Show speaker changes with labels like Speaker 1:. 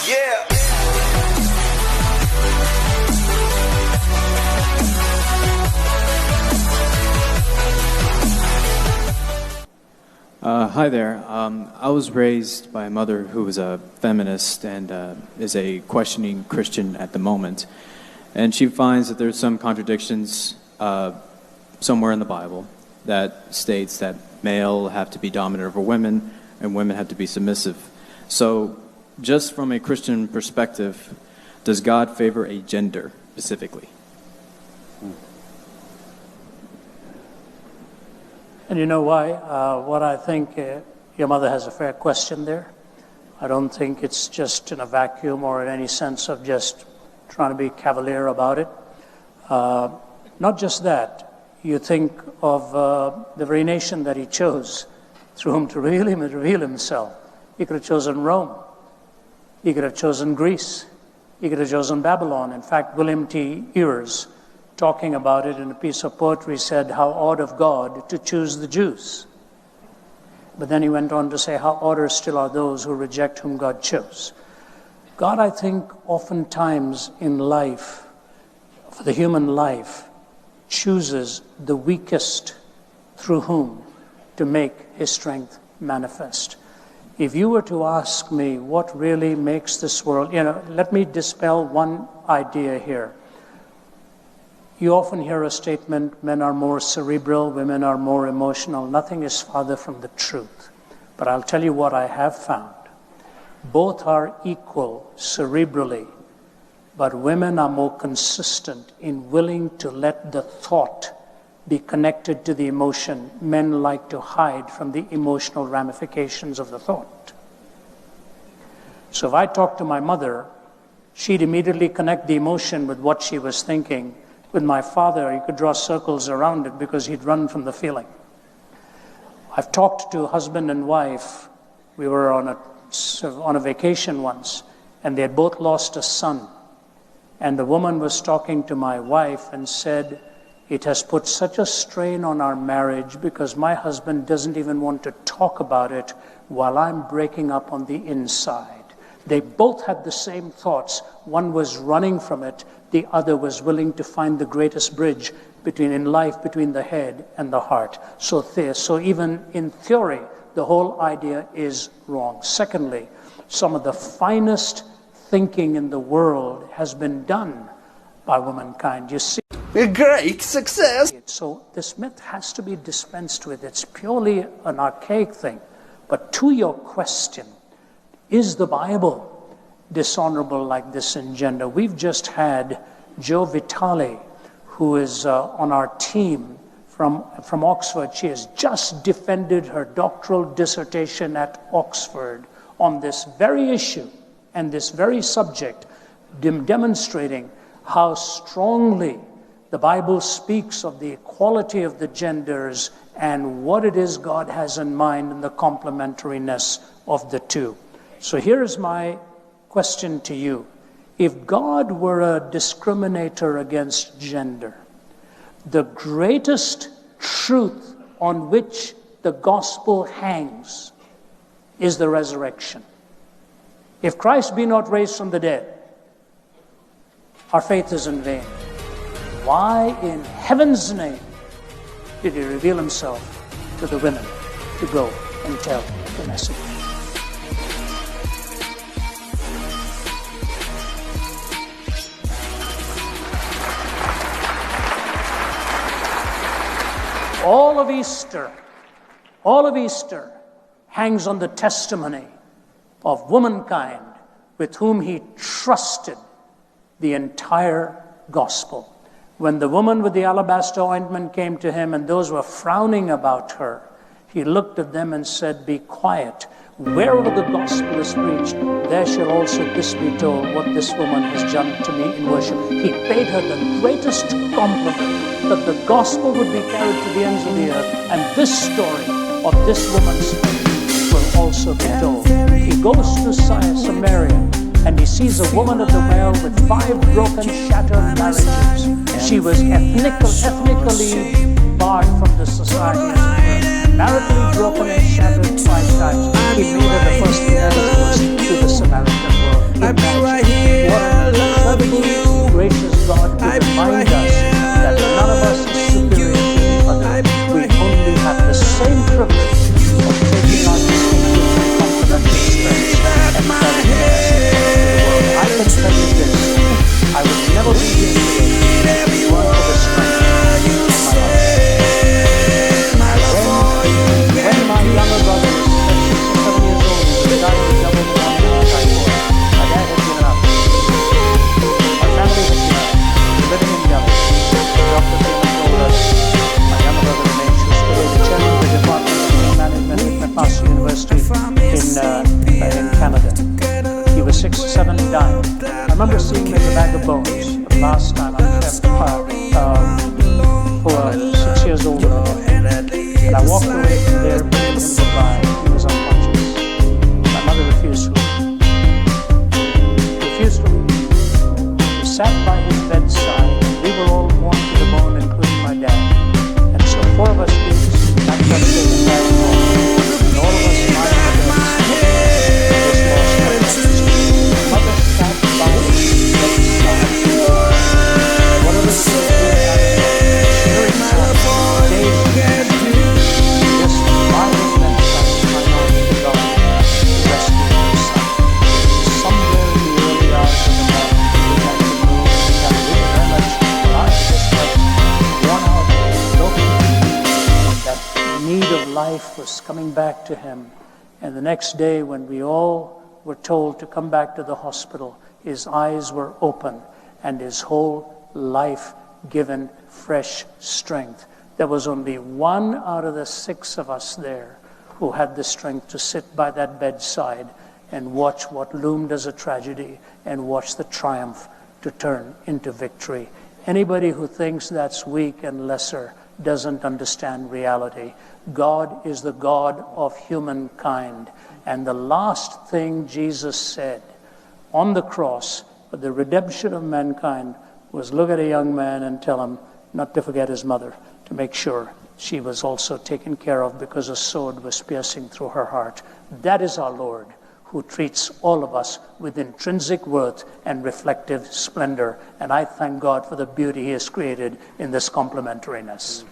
Speaker 1: Yeah.
Speaker 2: Hi there. I was raised by a mother who was a feminist and is a questioning Christian at the moment. And she finds that there's some contradictions somewhere in the Bible that states that male have to be dominant over women and women have to be submissive. So just from a Christian perspective, does God favor a gender specifically?
Speaker 3: And you know why? What I think, your mother has a fair question there. I don't think it's just in a vacuum or in any sense of just trying to be cavalier about it. Not just that. You think of the very nation that he chose, through whom to reveal himself. He could have chosen Rome. He could have chosen Greece. He could have chosen Babylon. In fact, William T. Ears, talking about it in a piece of poetry, said, how odd of God to choose the Jews. But then he went on to say, how odder still are those who reject whom God chose. God, I think, oftentimes in life, for the human life, chooses the weakest through whom to make his strength manifest. If you were to ask me what really makes this world, let me dispel one idea here. You often hear a statement, men are more cerebral, women are more emotional. Nothing is farther from the truth. But I'll tell you what I have found. Both are equal cerebrally, but women are more consistent in willing to let the thought be connected to the emotion. Men like to hide from the emotional ramifications of the thought. So if I talked to my mother, she'd immediately connect the emotion with what she was thinking. With my father, he could draw circles around it because he'd run from the feeling. I've talked to husband and wife. We were on a vacation once, and they had both lost a son. And the woman was talking to my wife and said, it has put such a strain on our marriage because my husband doesn't even want to talk about it while I'm breaking up on the inside. They both had the same thoughts. One was running from it. The other was willing to find the greatest bridge in life between the head and the heart. So even in theory, the whole idea is wrong. Secondly, some of the finest thinking in the world has been done by womankind. You see,
Speaker 1: A great success.
Speaker 3: so this myth has to be dispensed with. It's purely an archaic thing. But to your question, is the Bible dishonorable like this in gender? We've just had Joe Vitale, who is on our team from Oxford. She has just defended her doctoral dissertation at Oxford on this very issue and this very subject, demonstrating how strongly the Bible speaks of the equality of the genders and what it is God has in mind and the complementariness of the two. So here's my question to you. If God were a discriminator against gender, the greatest truth on which the gospel hangs is the resurrection. If Christ be not raised from the dead, our faith is in vain. Why in heaven's name did he reveal himself to the women to go and tell the message? All of Easter hangs on the testimony of womankind with whom he trusted the entire gospel. When the woman with the alabaster ointment came to him and those were frowning about her, he looked at them and said, be quiet. Wherever the gospel is preached, there shall also this be told, what this woman has done to me in worship. He paid her the greatest compliment, that the gospel would be carried to the ends of the earth, and this story of this woman's faith will also be told. He goes to Samaria, and he sees a woman at the well with 5 broken, shattered marriages. She was ethnically barred from the society as it were, maritally broken and shattered 5 times. He made her the first evangelist to the Samaritan world.
Speaker 4: I'll be right here loving you.
Speaker 3: Gracious God, to remind us that none of us is superior to the other. We only have the same privilege of taking our distinctive and complementary strengths and carrying the message to the world. I can tell you this, I would never be here today if it weren't for the strength of my mother. When my younger brother was 7 years old, he was dying of double pneumonia and typhoid. My dad had given up. My family had given up. We were living in Delhi. The doctor came and told us my younger brother remains. She was today the chairman of the Department of Pain Management at McMaster University in Canada. He was 6 or 7 and dying. I remember seeing him in the bag of bones the last time I met who were 6 years older than him. And I walked away from there, bringing him goodbye. He was unconscious. My mother refused to leave. Refused to leave. We sat by his bedside. We were all worn to the bone, including my dad. And so 4 of us did that day and driving home. And all of us lying in the beds. This lost my mother. Mother sat by his bedside. Whatever she was doing, I was hearing sound. Days just by his bedside, my mom to God to rescue her son. Somewhere in the early hours of the morning, we had to move. We had really very much alive, just like worn out, broken. That need of life was coming back to him. And the next day, when we all were told to come back to the hospital, his eyes were open and his whole life given fresh strength. There was only 1 out of the 6 of us there who had the strength to sit by that bedside and watch what loomed as a tragedy and watch the triumph to turn into victory. Anybody who thinks that's weak and lesser doesn't understand reality. God is the God of humankind. And the last thing Jesus said on the cross for the redemption of mankind was look at a young man and tell him not to forget his mother, to make sure she was also taken care of because a sword was piercing through her heart. That is our Lord, who treats all of us with intrinsic worth and reflective splendor. And I thank God for the beauty he has created in this complementariness.